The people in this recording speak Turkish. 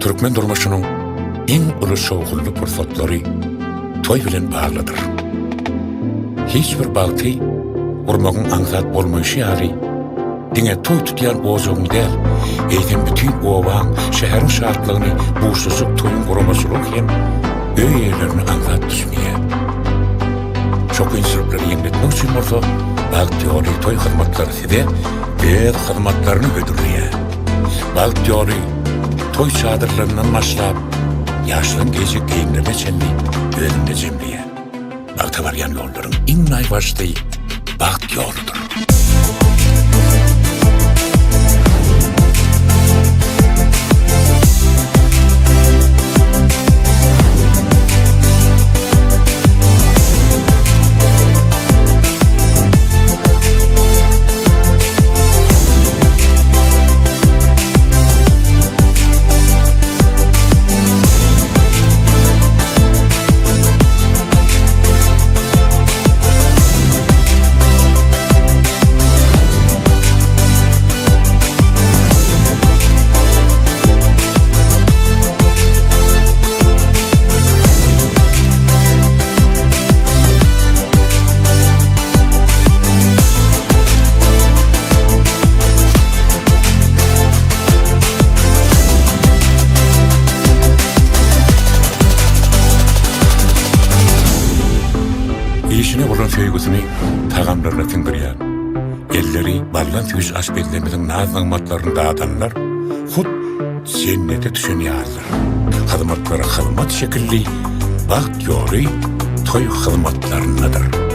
Türkmen durmuşunun en ulu şoğullu fırsatları toy bilen bağlıdır. Hiçbir baltı urmağın angsat bolmayışı yari, dine toy tutayan oğuzun değil, eğitim bütün oğvan, şehrin şartlığını buğsuzluk toyun kurumasılık hem öğelerini angsat düşmeye. Çok insürpleri yeniletmek için olsa, Baltiyori toy hizmetleri size bir hizmetlerini ödürlüye. Baltiyori toy çadırlarından başlayıp, yaşlın gece geyimlerine çenli önünde cemliye. Balta varyan yolların en nayvaştığı Balt yoludur. İşine olan sevgisini tağamlarına tingiryan, elleri ballan tüyüz aşbetlemizin nazlanmatlarını dağıtanlar, hut cennete düşen yarlar. Hızmatları hızmat şekilli, Balt yori toy hızmatlarındadır.